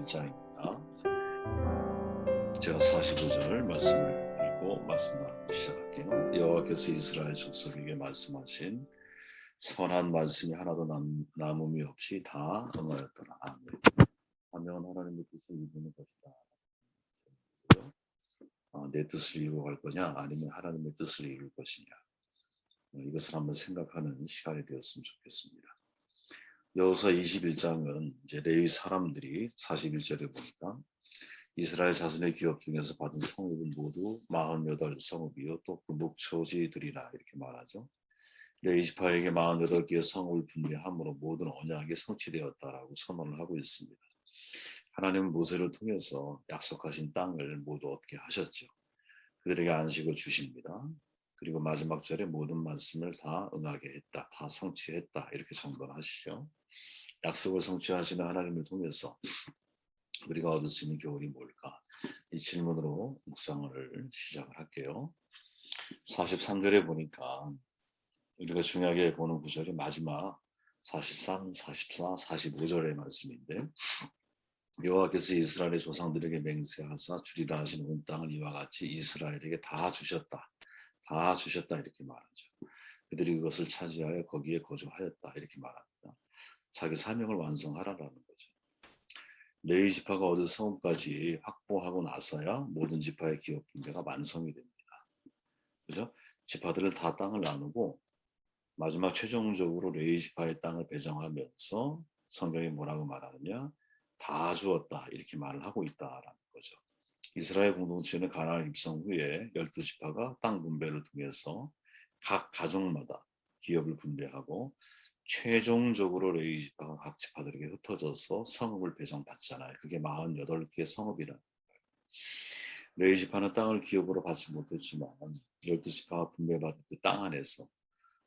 41장입니다. 제가 45절 말씀을 읽고 말씀 나누기 시작할게요. 여호와께서 이스라엘 족속에게 말씀하신 선한 말씀이 하나도 남음이 없이 다 응하였더라. 아멘. 하면 하나님의 뜻을 이루는 것이다. 내 뜻을 이루고 갈 거냐 아니면 하나님의 뜻을 이룰 것이냐, 이것을 한번 생각하는 시간이 되었으면 좋겠습니다. 여호수아 21장은 이제 레위 사람들이 41절에 보니까 이스라엘 자손의 기업 중에서 받은 성읍은 모두 48 성읍이요 또 그 목초지들이라 이렇게 말하죠. 레위 지파에게 48개의 성읍을 분배함으로 모든 언약이 성취되었다라고 선언을 하고 있습니다. 하나님은 모세를 통해서 약속하신 땅을 모두 얻게 하셨죠. 그들에게 안식을 주십니다. 그리고 마지막 절에 모든 말씀을 다 응하게 했다, 다 성취했다 이렇게 정돈하시죠. 약속을 성취하시는 하나님을 통해서 우리가 얻을 수 있는 교훈이 뭘까? 이 질문으로 묵상을 시작을 할게요. 43절에 보니까 우리가 중요하게 보는 구절이 마지막 43, 44, 45절의 말씀인데, 여호와께서 이스라엘의 조상들에게 맹세하사 주리라 하신 온 땅을 이와 같이 이스라엘에게 다 주셨다. 다 주셨다 이렇게 말하죠. 그들이 그것을 차지하여 거기에 거주하였다 이렇게 말합니다. 자기 사명을 완성하라는 거죠. 레위 지파가 얻은 성읍까지 확보하고 나서야 모든 지파의 기업 분배가 완성이 됩니다. 그죠? 지파들을 다 땅을 나누고 마지막 최종적으로 레위 지파의 땅을 배정하면서 성경이 뭐라고 말하느냐? 다 주었다 이렇게 말을 하고 있다라는 거죠. 이스라엘 공동체는 가나안 입성 후에 12지파가 땅 분배를 통해서 각 가족마다 기업을 분배하고 최종적으로 레위 지파가 각 지파들에게 흩어져서 성읍을 배정받잖아요. 그게 48개 성읍이라는 거예요. 레위 지파는 땅을 기업으로 받지 못했지만 12지파가 분배받은 그 땅 안에서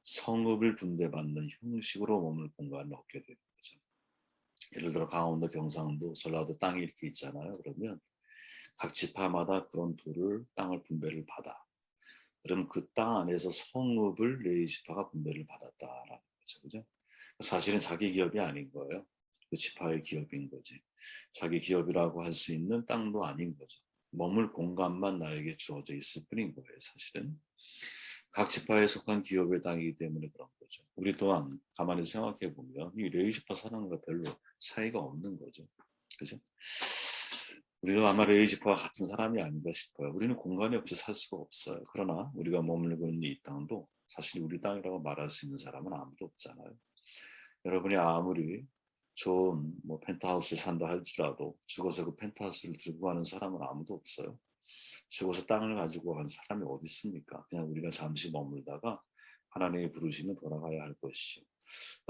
성읍을 분배받는 형식으로 머물 공간을 얻게 되는 거죠. 예를 들어 강원도, 경상도, 전라도 땅이 이렇게 있잖아요. 그러면 각 지파마다 그런 땅을 분배를 받아. 그럼 그 땅 안에서 성읍을 레위 지파가 분배를 받았다라는 거죠. 그죠? 사실은 자기 기업이 아닌 거예요. 그 지파의 기업인 거지. 자기 기업이라고 할 수 있는 땅도 아닌 거죠. 머물 공간만 나에게 주어져 있을 뿐인 거예요. 사실은. 각 지파에 속한 기업의 땅이기 때문에 그런 거죠. 우리 또한 가만히 생각해 보면 이 레위 지파 사는 거 별로 차이가 없는 거죠. 그죠? 우리도 아마 레위 지파와 같은 사람이 아닌가 싶어요. 우리는 공간이 없이 살 수가 없어요. 그러나 우리가 머물고 있는 이 땅도 사실 우리 땅이라고 말할 수 있는 사람은 아무도 없잖아요. 여러분이 아무리 좋은 펜트하우스에 산다 할지라도 죽어서 그 펜트하우스를 들고 가는 사람은 아무도 없어요. 죽어서 땅을 가지고 간 사람이 어디 있습니까? 그냥 우리가 잠시 머물다가 하나님이 부르시면 돌아가야 할 것이죠.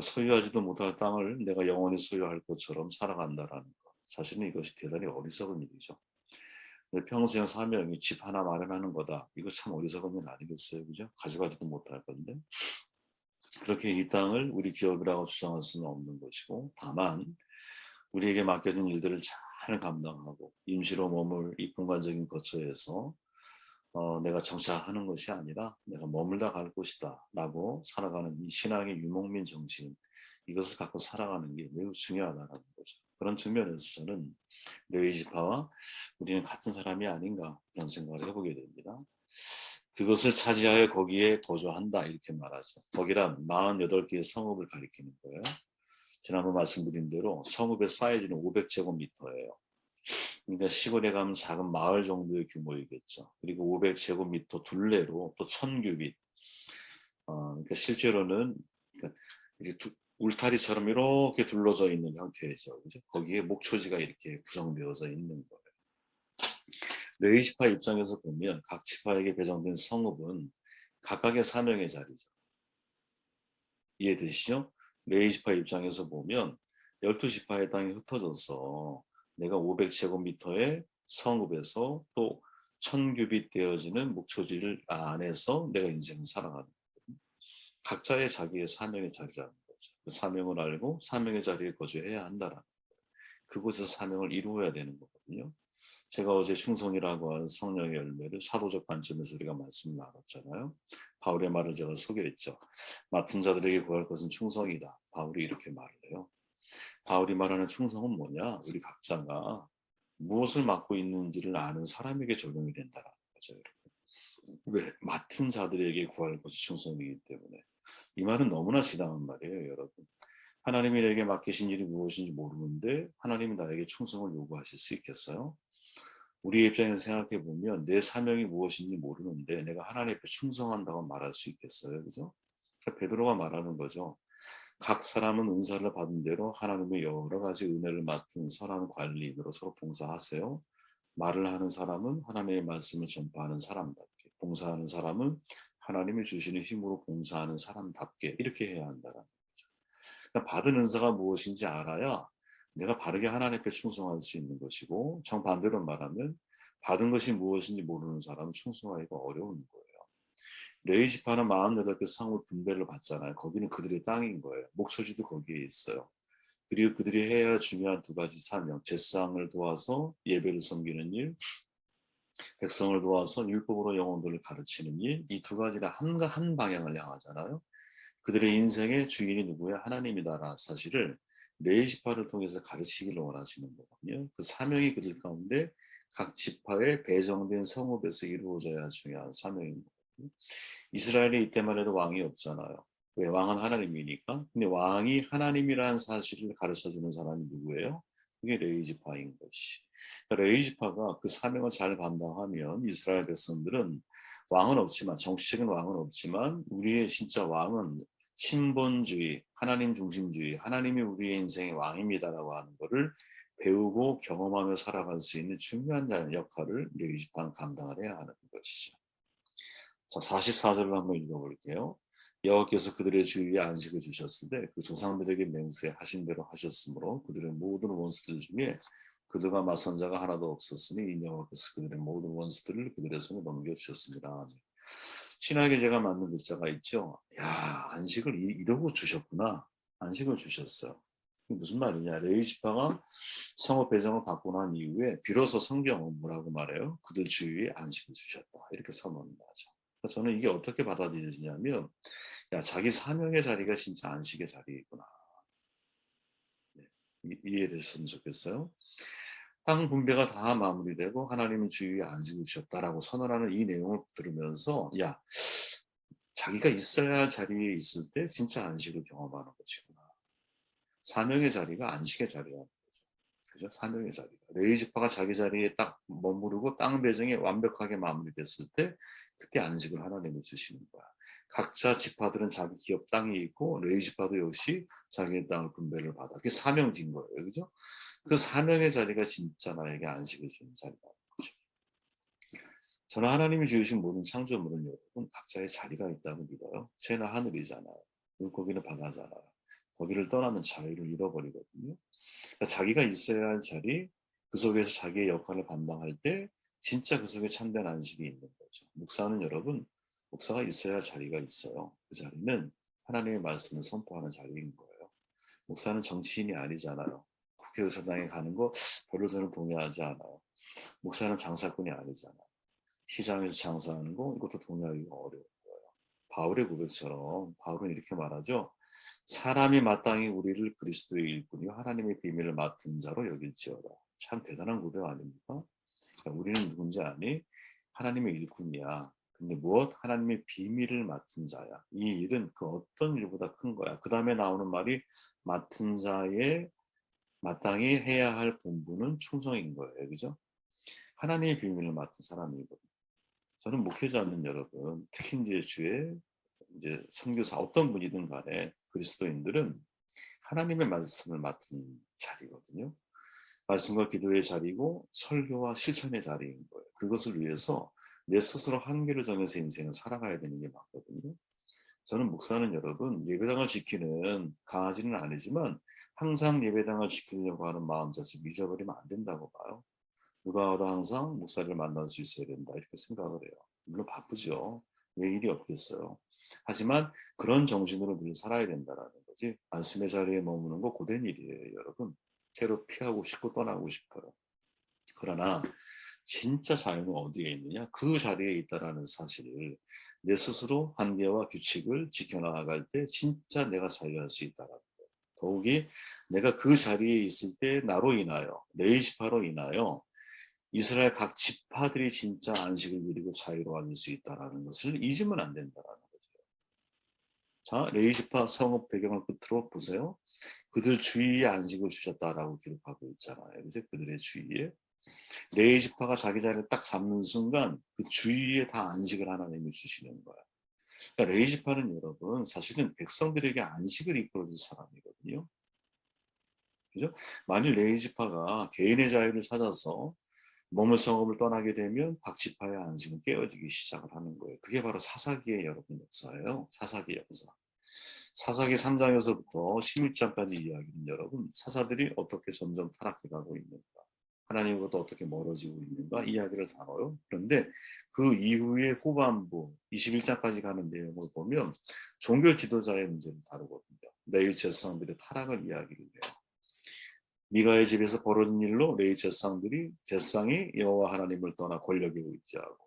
소유하지도 못할 땅을 내가 영원히 소유할 것처럼 살아간다라는 것. 사실은 이것이 대단히 어리석은 일이죠. 평생 사명이 집 하나 마련하는 거다. 이거 참 어리석은 일 아니겠어요? 그죠? 가져가지도 못할 건데. 그렇게 이 땅을 우리 기업이라고 주장할 수는 없는 것이고, 다만 우리에게 맡겨진 일들을 잘 감당하고 임시로 머물 이 공간적인 거처에서 내가 정착하는 것이 아니라 내가 머물다 갈 곳이다 라고 살아가는 이 신앙의 유목민 정신, 이것을 갖고 살아가는 게 매우 중요하다는 거죠. 그런 측면에서 저는 레위 지파와 우리는 같은 사람이 아닌가 그런 생각을 해보게 됩니다. 그것을 차지하여 거기에 거주한다 이렇게 말하죠. 거기란 48개의 성읍을 가리키는 거예요. 지난번 말씀드린 대로 성읍의 사이즈는 500제곱미터예요. 그러니까 시골에 가면 작은 마을 정도의 규모이겠죠. 그리고 500제곱미터 둘레로 또 1000규빗. 그러니까 실제로는 그러니까 울타리처럼 이렇게 둘러져 있는 형태죠. 그죠? 거기에 목초지가 이렇게 구성되어져 있는 거예요. 레위 지파 입장에서 보면 각 지파에게 배정된 성읍은 각각의 사명의 자리죠. 이해되시죠? 레위 지파 입장에서 보면 12지파의 땅이 흩어져서 내가 500제곱미터의 성읍에서 또 1000규빗 되어지는 목초지를 안에서 내가 인생을 살아가는 거거든요. 각자의 자기의 사명의 자리라는 거죠. 그 사명을 알고 사명의 자리에 거주해야 한다라는 거예요. 그곳에서 사명을 이루어야 되는 거거든요. 제가 어제 충성이라고 하는 성령의 열매를 사도적 관점에서 우리가 말씀 나눴잖아요. 바울의 말을 제가 소개했죠. 맡은 자들에게 구할 것은 충성이다. 바울이 이렇게 말을 해요. 바울이 말하는 충성은 뭐냐? 우리 각자가 무엇을 맡고 있는지를 아는 사람에게 적용이 된다는 거죠. 왜? 맡은 자들에게 구할 것이 충성이기 때문에. 이 말은 너무나 지당한 말이에요, 여러분. 하나님이 내게 맡기신 일이 무엇인지 모르는데 하나님이 나에게 충성을 요구하실 수 있겠어요? 우리의 입장에서 생각해 보면 내 사명이 무엇인지 모르는데 내가 하나님 앞에 충성한다고 말할 수 있겠어요, 그죠? 그러니까 베드로가 말하는 거죠. 각 사람은 은사를 받은 대로 하나님의 여러 가지 은혜를 맡은 선한 관리인으로 서로 봉사하세요. 말을 하는 사람은 하나님의 말씀을 전파하는 사람답게, 봉사하는 사람은 하나님이 주시는 힘으로 봉사하는 사람답게 이렇게 해야 한다는 거죠. 그러니까 받은 은사가 무엇인지 알아야 내가 바르게 하나님께 충성할 수 있는 것이고, 정반대로 말하면 받은 것이 무엇인지 모르는 사람은 충성하기가 어려운 거예요. 레위 지파는 48개 성을 분배를 받잖아요. 거기는 그들의 땅인 거예요. 목초지도 거기에 있어요. 그리고 그들이 해야 할 중요한 두 가지 사명, 제사장을 도와서 예배를 섬기는 일, 백성을 도와서 율법으로 영혼들을 가르치는 일, 이 두 가지가 한 방향을 향하잖아요. 그들의 인생의 주인이 누구야? 하나님이다라는 사실을 레위 지파를 통해서 가르치기를 원하시는 거거든요. 그 사명이 그들 가운데 각 지파에 배정된 성읍에서 이루어져야 할 중요한 사명인 거거든요. 이스라엘이 이때만 해도 왕이 없잖아요. 왜? 왕은 하나님이니까. 근데 왕이 하나님이라는 사실을 가르쳐주는 사람이 누구예요? 그게 레위지파인 것이. 그러니까 레위지파가 그 사명을 잘 감당하면 이스라엘 백성들은 왕은 없지만, 정치적인 왕은 없지만 우리의 진짜 왕은 신본주의, 하나님 중심주의, 하나님이 우리의 인생의 왕입니다라고 하는 것을 배우고 경험하며 살아갈 수 있는 중요한 역할을 레위지파는 감당을 해야 하는 것이죠. 자, 44절을 한번 읽어볼게요. 여호와께서 그들의 주위에 안식을 주셨을 때 그 조상들에게 맹세하신 대로 하셨으므로 그들의 모든 원수들 중에 그들과 맞선 자가 하나도 없었으니 이 여호와께서 그들의 모든 원수들을 그들의 손에 넘겨주셨습니다. 신학에 제가 맞는 글자가 있죠. 야, 안식을 이러고 주셨구나. 안식을 주셨어요. 이게 무슨 말이냐? 레위 지파가 성읍 배정을 받고 난 이후에 비로소 성경은 뭐라고 말해요? 그들 주위에 안식을 주셨다. 이렇게 선언하죠. 저는 이게 어떻게 받아들여지냐면, 야, 자기 사명의 자리가 진짜 안식의 자리이구나. 네, 이해되셨으면 좋겠어요. 땅 분배가 다 마무리되고 하나님은 주위에 안식을 주셨다라고 선언하는 이 내용을 들으면서, 야, 자기가 있어야 할 자리에 있을 때 진짜 안식을 경험하는 것이구나. 사명의 자리가 안식의 자리야. 그죠? 사명의 자리가. 레위 지파가 자기 자리에 딱 머무르고 땅 배정이 완벽하게 마무리됐을 때 그때 안식을 하나님이 주시는 거야. 각자 지파들은 자기 기업 땅이 있고 레위 지파도 역시 자기의 땅을 분배를 받아. 그게 사명진 거예요. 그죠? 그 사명의 자리가 진짜 나에게 안식을 주는 자리다. 저는 하나님이 지으신 모든 창조물은 여러분 각자의 자리가 있다고 믿어요. 새나 하늘이잖아요. 물고기는 바다잖아요. 거기를 떠나면 자유를 잃어버리거든요. 그러니까 자기가 있어야 할 자리, 그 속에서 자기의 역할을 감당할 때 진짜 그 속에 참된 안식이 있는 거죠. 목사는 여러분, 목사가 있어야 할 자리가 있어요. 그 자리는 하나님의 말씀을 선포하는 자리인 거예요. 목사는 정치인이 아니잖아요. 국회의사당에 가는 거 별로 저는 동의하지 않아요. 목사는 장사꾼이 아니잖아요. 시장에서 장사하는 거 이것도 동의하기가 어려운 거예요. 바울의 고백처럼 바울은 이렇게 말하죠. 사람이 마땅히 우리를 그리스도의 일꾼이요 하나님의 비밀을 맡은 자로 여길지어다. 참 대단한 고백 아닙니까? 그러니까 우리는 누군지 아니? 하나님의 일꾼이야. 근데 무엇? 하나님의 비밀을 맡은 자야. 이 일은 그 어떤 일보다 큰 거야. 그 다음에 나오는 말이 맡은 자의 마땅히 해야 할 본분은 충성인 거예요. 그죠? 하나님의 비밀을 맡은 사람이거든요. 저는 목회자는 여러분, 특히 이제 주의 이제 선교사 어떤 분이든 간에 그리스도인들은 하나님의 말씀을 맡은 자리거든요. 말씀과 기도의 자리고 설교와 실천의 자리인 거예요. 그것을 위해서 내 스스로 한계를 정해서 인생을 살아가야 되는 게 맞거든요. 저는 목사는 여러분 예배당을 지키는 강아지는 아니지만 항상 예배당을 지키려고 하는 마음 자세 잊어버리면 안 된다고 봐요. 누가 와도 항상 목사를 만날 수 있어야 된다 이렇게 생각을 해요. 물론 바쁘죠. 왜 일이 없겠어요. 하지만 그런 정신으로 늘 살아야 된다라는 거지. 말씀의 자리에 머무는 거 고된 일이에요, 여러분. 새로 피하고 싶고 떠나고 싶어요. 그러나 진짜 자유는 어디에 있느냐? 그 자리에 있다라는 사실을 내 스스로 한계와 규칙을 지켜나갈 때 진짜 내가 자유할 수 있다라는 거예요. 더욱이 내가 그 자리에 있을 때 나로 인하여, 레위 지파로 인하여 이스라엘 각 지파들이 진짜 안식을 누리고 자유로워질 수 있다는 것을 잊으면 안 된다는 거죠. 자, 레위 지파 성읍 배경을 끝으로 보세요. 그들 주위에 안식을 주셨다라고 기록하고 있잖아요. 이제 그들의 주위에 레위 지파가 자기 자리를 딱 잡는 순간 그 주위에 다 안식을 하나님이 주시는 거야. 그러니까 레위 지파는 여러분 사실은 백성들에게 안식을 이끌어줄 사람이거든요. 그죠? 만일 레위 지파가 개인의 자유를 찾아서 몸을 성읍을 떠나게 되면 각 지파의 안식은 깨어지기 시작을 하는 거예요. 그게 바로 사사기의 여러분 역사예요. 사사기 역사. 사사기 3장에서부터 16장까지 이야기는 여러분 사사들이 어떻게 점점 타락해가고 있는가, 하나님과도 어떻게 멀어지고 있는가 이야기를 다뤄요. 그런데 그 이후의 후반부 21장까지 가는 내용을 보면 종교 지도자의 문제를 다루거든요. 레위 제사장들의 타락을 이야기를 해요. 미가의 집에서 벌어진 일로 레위 제사장이 여호와 하나님을 떠나 권력에 의지하고,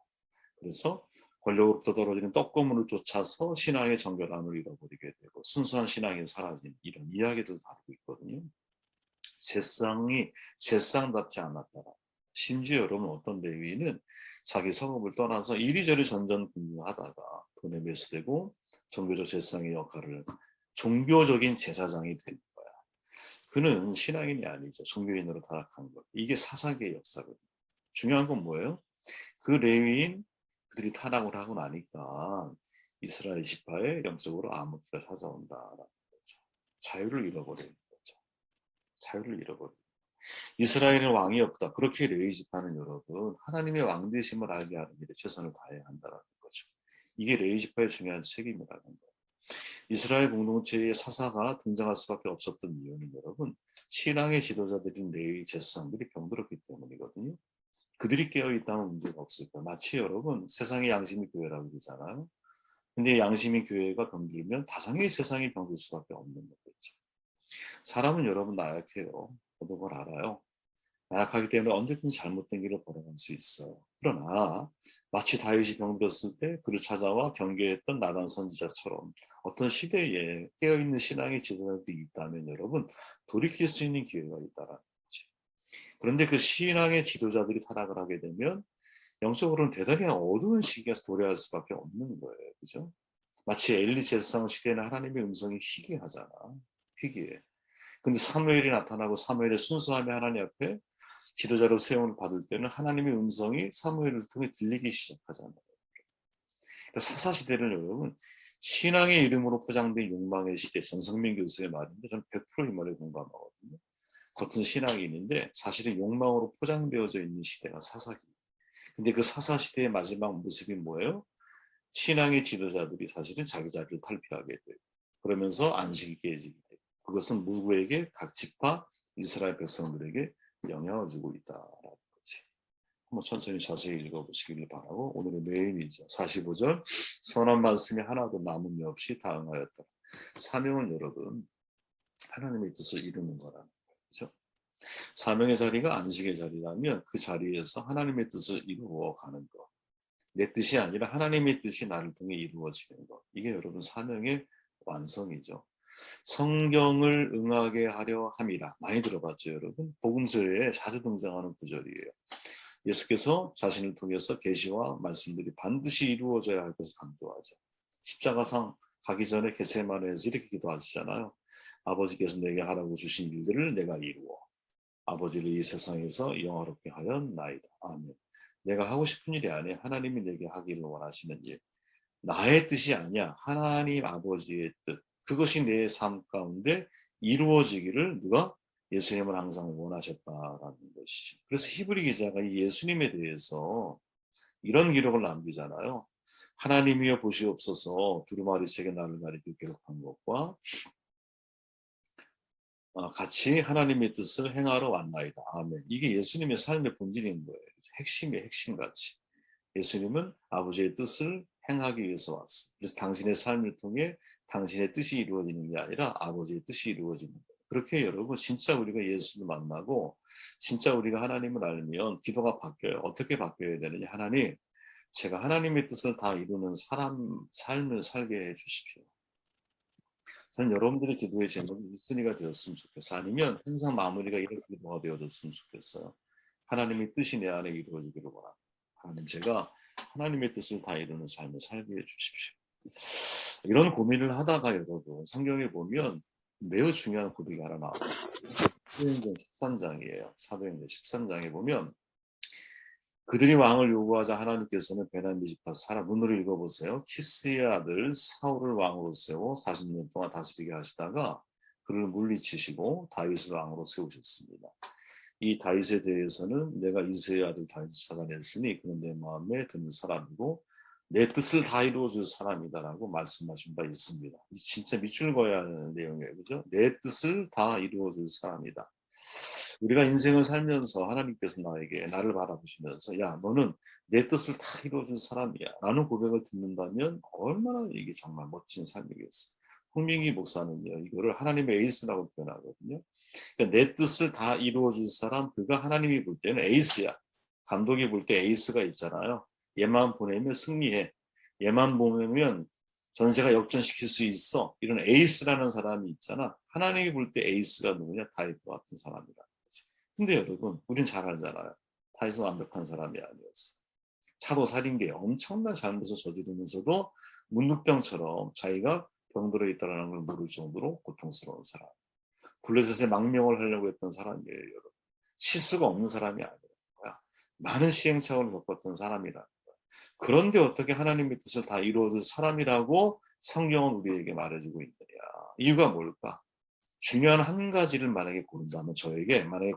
그래서 권력으로부터 떨어지는 떡고물을 쫓아서 신앙의 정결함을 잃어버리게 되고 순수한 신앙이 사라진 이런 이야기도 다루고 있거든요. 제사장답지 않았더라. 심지어 여러분 어떤 레위인은 자기 성읍을 떠나서 이리저리 전전긍긍하다가 돈에 매수되고 종교적 제사장의 역할을, 종교적인 제사장이 된 거야. 그는 신앙인이 아니죠. 종교인으로 타락한 것. 이게 사사기의 역사거든요. 중요한 건 뭐예요? 그 레위인 그들이 타락을 하고 나니까 이스라엘 지파에 영적으로 암흑기가 찾아온다라는 거죠. 자유를 잃어버리는 거죠. 자유를 잃어버리는. 이스라엘은 왕이 없다. 그렇게 레위 지파는 여러분 하나님의 왕 되심을 알게 하는 일에 최선을 다해야 한다는 거죠. 이게 레위 지파의 중요한 책임이라는 거예요. 이스라엘 공동체의 사사가 등장할 수밖에 없었던 이유는 여러분 신앙의 지도자들인 레위 제사장들이 병들었기 때문이거든요. 그들이 깨어있다면 문제가 없을 거예요. 마치 여러분 세상의 양심이 교회라고 그러잖아요. 근데 양심이 교회가 병들면 다상의 세상이 병들 수밖에 없는 거겠죠. 사람은 여러분 나약해요. 저도 그걸 알아요. 나약하기 때문에 언제든지 잘못된 길을 걸어갈 수 있어요. 그러나 마치 다윗이 병들었을 때 그를 찾아와 경계했던 나단 선지자처럼 어떤 시대에 깨어있는 신앙의 지도자들이 있다면 여러분 돌이킬 수 있는 기회가 있다라는 거지. 그런데 그 신앙의 지도자들이 타락을 하게 되면 영적으로는 대단히 어두운 시기에서 도래할 수밖에 없는 거예요. 그죠? 마치 엘리 제사장 시대에는 하나님의 음성이 희귀하잖아. 희귀해. 근데 사무엘이 나타나고 사무엘의 순수함이 하나님 앞에 지도자로 세움을 받을 때는 하나님의 음성이 사무엘을 통해 들리기 시작하잖아요. 그러니까 사사시대를 여러분 신앙의 이름으로 포장된 욕망의 시대, 전성민 교수의 말인데 저는 100%이 말에 공감하거든요. 겉은 신앙이 있는데 사실은 욕망으로 포장되어져 있는 시대가 사사기. 근데 그 사사시대의 마지막 모습이 뭐예요? 신앙의 지도자들이 사실은 자기 자리를 탈피하게 돼요. 그러면서 안식이 깨지게 돼요. 그것은 누구에게? 각 지파 이스라엘 백성들에게 영향을 주고 있다라는 거지. 한번 천천히 자세히 읽어보시길 바라고 오늘의 메인이죠. 45절 선한 말씀이 하나도 남음이 없이 다 응하였다. 사명은 여러분 하나님의 뜻을 이루는 거라는 거죠. 사명의 자리가 안식의 자리라면 그 자리에서 하나님의 뜻을 이루어가는 것. 내 뜻이 아니라 하나님의 뜻이 나를 통해 이루어지는 것. 이게 여러분 사명의 완성이죠. 성경을 응하게 하려 함이라. 많이 들어봤죠, 여러분? 복음서에 자주 등장하는 구절이에요. 예수께서 자신을 통해서 계시와 말씀들이 반드시 이루어져야 할 것을 강조하죠. 십자가상 가기 전에 겟세마네에서 이렇게 기도하시잖아요. 아버지께서 내게 하라고 주신 일들을 내가 이루어 아버지를 이 세상에서 영화롭게 하였나이다. 아멘. 내가 하고 싶은 일이 아니야. 하나님이 내게 하기를 원하시는 일. 나의 뜻이 아니야. 하나님 아버지의 뜻. 그것이 내 삶 가운데 이루어지기를 누가? 예수님을 항상 원하셨다라는 것이죠. 그래서 히브리 기자가 이 예수님에 대해서 이런 기록을 남기잖아요. 하나님이여 보시옵소서 두루마리책에 나를 가리켜 기록한 것과 같이 하나님의 뜻을 행하러 왔나이다. 아멘. 이게 예수님의 삶의 본질인 거예요. 핵심의 핵심같이. 예수님은 아버지의 뜻을 행하기 위해서 왔어. 그래서 당신의 삶을 통해 당신의 뜻이 이루어지는 게 아니라 아버지의 뜻이 이루어지는 거예요. 그렇게 여러분 진짜 우리가 예수를 만나고 진짜 우리가 하나님을 알면 기도가 바뀌어요. 어떻게 바뀌어야 되느냐. 하나님, 제가 하나님의 뜻을 다 이루는 삶을 살게 해 주십시오. 저는 여러분들의 기도의 제목이 1순위가 되었으면 좋겠어요. 아니면 항상 마무리가 이런 기도가 되어졌으면 좋겠어요. 하나님의 뜻이 내 안에 이루어지기를 바랍니다. 하나님, 제가 하나님의 뜻을 다 이루는 삶을 살게 해주십시오. 이런 고민을 하다가 여러분, 성경에 보면 매우 중요한 고백이 하나 나와요. 사도행전 13장이에요. 사도행전 13장에 보면 그들이 왕을 요구하자 하나님께서는 베냐민 지파 사람, 눈으로 읽어보세요. 키스의 아들 사울을 왕으로 세워 40년 동안 다스리게 하시다가 그를 물리치시고 다윗을 왕으로 세우셨습니다. 이 다윗에 대해서는 내가 이새의 아들 다윗을 찾아냈으니 그는 내 마음에 드는 사람이고 내 뜻을 다 이루어줄 사람이다라고 말씀하신 바 있습니다. 진짜 밑줄 그어야 하는 내용이에요. 그죠? 내 뜻을 다 이루어줄 사람이다. 우리가 인생을 살면서 하나님께서 나를 바라보시면서 야, 너는 내 뜻을 다 이루어줄 사람이야 라는 고백을 듣는다면 얼마나 이게 정말 멋진 삶이겠어. 홍민기 목사는요, 이거를 하나님의 에이스라고 표현하거든요. 그러니까 내 뜻을 다 이루어줄 사람, 그가 하나님이 볼 때는 에이스야. 감독이 볼 때 에이스가 있잖아요. 얘만 보내면 승리해. 얘만 보내면 전세가 역전시킬 수 있어. 이런 에이스라는 사람이 있잖아. 하나님이 볼 때 에이스가 누구냐? 다윗과 같은 사람이라는 거지. 근데 여러분, 우린 잘 알잖아요. 다윗은 완벽한 사람이 아니었어. 차도 살인계 엄청난 잘못을 저지르면서도 문득병처럼 자기가 병들어 있다는 걸 모를 정도로 고통스러운 사람. 블레셋에 망명을 하려고 했던 사람이에요, 여러분. 실수가 없는 사람이 아니라 많은 시행착오를 겪었던 사람이라. 그런데 어떻게 하나님의 뜻을 다 이루어줄 사람이라고 성경은 우리에게 말해주고 있느냐. 이유가 뭘까? 중요한 한 가지를 만약에 고른다면, 저에게 만약에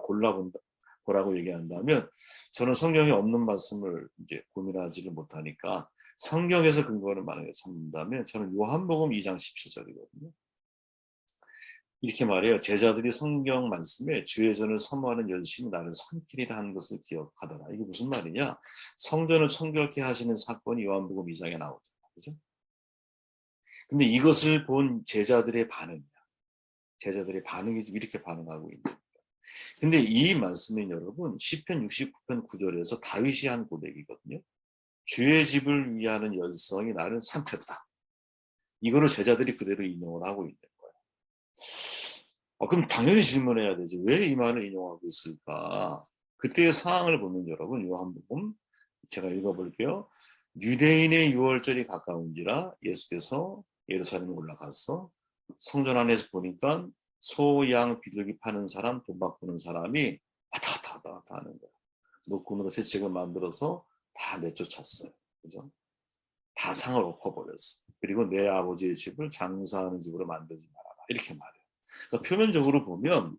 보라고 얘기한다면, 저는 성경에 없는 말씀을 이제 고민하지를 못하니까 성경에서 근거를 만약에 찾는다면 저는 요한복음 2장 17절이거든요. 이렇게 말해요. 제자들이 성경 말씀에 주의 전을 사모하는 열심히 나를 삼키리라 하는 것을 기억하더라. 이게 무슨 말이냐? 성전을 청결케 하시는 사건이 요한복음 2장에 나오잖아요. 그죠? 근데 이것을 본 제자들의 반응이야. 제자들의 반응이 이렇게 반응하고 있는 거예요. 근데 이 말씀은 여러분 시편 69편 9절에서 다윗이 한 고백이거든요. 주의 집을 위하는 열성이 나를 삼켰다. 이거를 제자들이 그대로 인용을 하고 있는 거예요. 그럼 당연히 질문해야 되지. 왜 이 말을 인용하고 있을까? 그때의 상황을 보면 여러분 요한복음 제가 읽어볼게요. 유대인의 유월절이 가까운지라 예수께서 예루살렘에 올라가서 성전 안에서 보니까 소, 양, 비둘기 파는 사람, 돈 바꾸는 사람이 왔다 갔다 하는 거예요. 노끈으로 채찍을 만들어서 다 내쫓았어요. 그죠? 다 상을 엎어버렸어. 그리고 내 아버지의 집을 장사하는 집으로 만들지 말아라. 이렇게 말해요. 그러니까 표면적으로 보면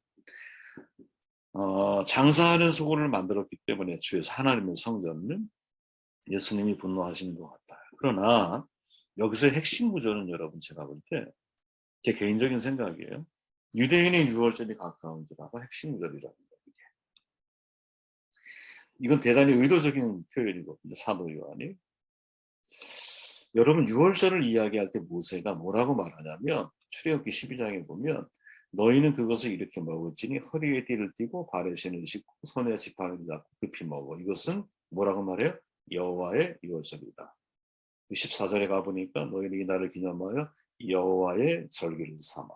장사하는 소굴을 만들었기 때문에 주에서 하나님의 성전은 예수님이 분노하시는 것 같아요. 그러나 여기서 핵심 구조는 여러분 제가 볼 때 제 개인적인 생각이에요. 유대인의 유월절이 가까운지라고 핵심 구절이라는 거예요. 이건 대단히 의도적인 표현이거든요. 사도 요한이. 여러분 유월절을 이야기할 때 모세가 뭐라고 말하냐면 출애굽기 12장에 보면 너희는 그것을 이렇게 먹을지니 허리에 띠를 띠고 발에 신을 신고 손에 지팡이를 잡고 급히 먹어. 이것은 뭐라고 말해요? 여호와의 유월절이다. 14절에 가보니까 너희는 이 날을 기념하여 여호와의 절기를 삼아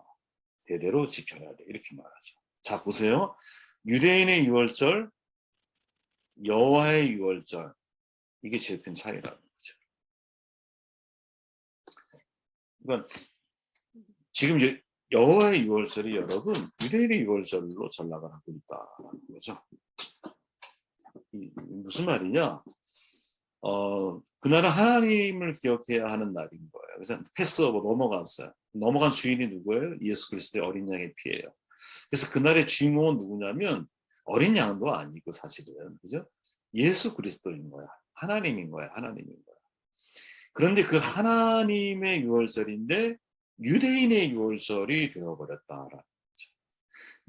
대대로 지켜야 돼. 이렇게 말하죠. 자 보세요. 유대인의 유월절, 여호와의 유월절, 이게 제일 큰 차이라는 거죠. 그러니까 지금 여호와의 유월절이 여러분 유대인의 유월절로 전락을 하고 있다는 거죠. 무슨 말이냐? 그날은 하나님을 기억해야 하는 날인 거예요. 그래서 패스오버 넘어갔어요. 넘어간 주인이 누구예요? 예수 그리스도의 어린 양의 피예요. 그래서 그날의 주인공은 누구냐면 어린 양도 아니고 사실은 그죠? 예수 그리스도인 거야. 하나님인 거야. 하나님인 거야. 그런데 그 하나님의 유월절인데 유대인의 유월절이 되어버렸다라는 거죠.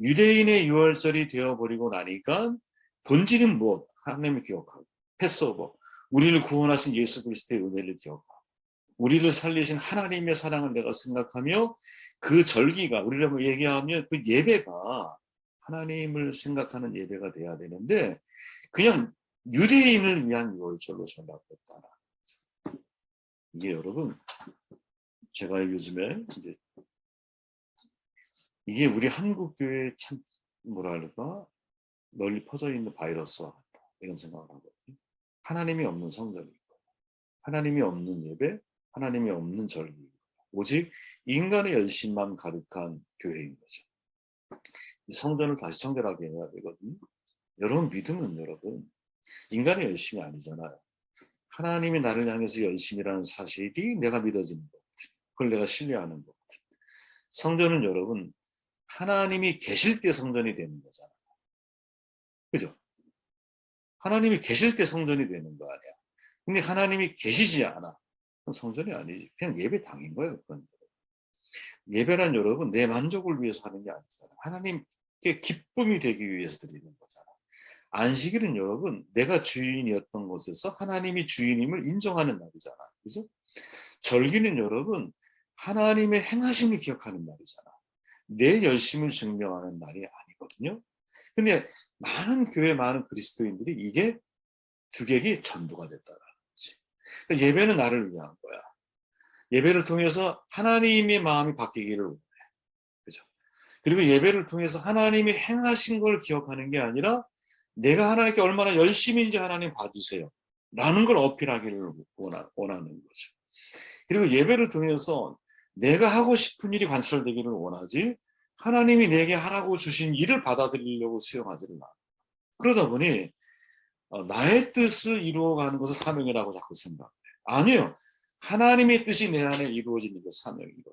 유대인의 유월절이 되어버리고 나니까 본질은 무엇? 하나님을 기억하고 패스오버. 우리를 구원하신 예수 그리스도의 은혜를 기억하고 우리를 살리신 하나님의 사랑을 내가 생각하며 그 절기가 우리를 얘기하면 그 예배가 하나님을 생각하는 예배가 돼야 되는데 그냥 유대인을 위한 유월절로 전락됐다. 이게 여러분 제가 요즘에 이제 이게 우리 한국 교회에 참 뭐랄까 널리 퍼져 있는 바이러스와 같다. 이런 생각을 하거든요. 하나님이 없는 성전이고, 하나님이 없는 예배, 하나님이 없는 절기, 오직 인간의 열심만 가득한 교회인 거죠. 이 성전을 다시 청결하게 해야 되거든요. 여러분 믿음은 여러분 인간의 열심이 아니잖아요. 하나님이 나를 향해서 열심이라는 사실이 내가 믿어지는 거, 그걸 내가 신뢰하는 거. 성전은 여러분 하나님이 계실 때 성전이 되는 거잖아요. 그죠? 하나님이 계실 때 성전이 되는 거 아니야. 근데 하나님이 계시지 않아. 그건 성전이 아니지. 그냥 예배당인 거예요. 그건. 예배란 여러분 내 만족을 위해서 하는 게 아니잖아. 하나님께 기쁨이 되기 위해서 드리는 거잖아. 안식일은 여러분 내가 주인이었던 곳에서 하나님이 주인임을 인정하는 날이잖아. 그죠? 절기는 여러분 하나님의 행하심을 기억하는 날이잖아. 내 열심을 증명하는 날이 아니거든요. 근데 많은 교회 많은 그리스도인들이 이게 주객이 전도가 됐다라는 거지. 그러니까 예배는 나를 위한 거야. 예배를 통해서 하나님의 마음이 바뀌기를 원해. 그죠? 그리고 예배를 통해서 하나님이 행하신 걸 기억하는 게 아니라 내가 하나님께 얼마나 열심인지 하나님 봐주세요. 라는 걸 어필하기를 원하는 거죠. 그리고 예배를 통해서 내가 하고 싶은 일이 관철되기를 원하지 하나님이 내게 하라고 주신 일을 받아들이려고 수용하지를 않아. 그러다 보니 나의 뜻을 이루어가는 것을 사명이라고 자꾸 생각해. 아니에요. 하나님의 뜻이 내 안에 이루어지는 게 사명이거든.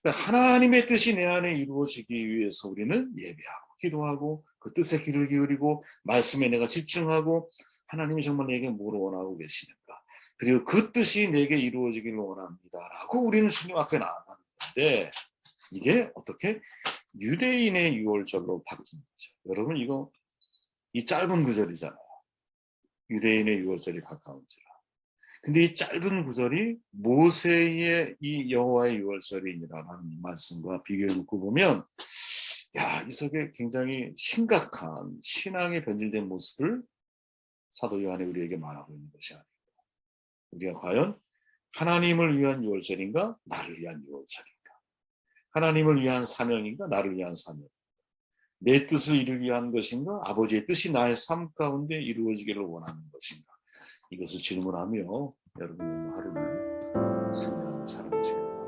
그러니까 하나님의 뜻이 내 안에 이루어지기 위해서 우리는 예배하고 기도하고 그 뜻에 귀를 기울이고 말씀에 내가 집중하고 하나님이 정말 내게 뭘 원하고 계시는가. 그리고 그 뜻이 내게 이루어지기를 원합니다라고 우리는 주님 앞에 나아가는데 이게 어떻게 유대인의 유월절로 바뀐 거죠. 여러분 이거 이 짧은 구절이잖아요. 유대인의 유월절이 가까운지라. 근데 이 짧은 구절이 모세의 이 여호와의 유월절이라는 말씀과 비교해 놓고 보면 야, 이 속에 굉장히 심각한 신앙의 변질된 모습을 사도 요한이 우리에게 말하고 있는 것이 아닙니다. 우리가 과연 하나님을 위한 유월절인가? 나를 위한 유월절인가? 하나님을 위한 사명인가? 나를 위한 사명. 내 뜻을 이루기 위한 것인가? 아버지의 뜻이 나의 삶 가운데 이루어지기를 원하는 것인가? 이것을 질문하며 여러분의 하루를 승리하는 사람이시길 바랍니다.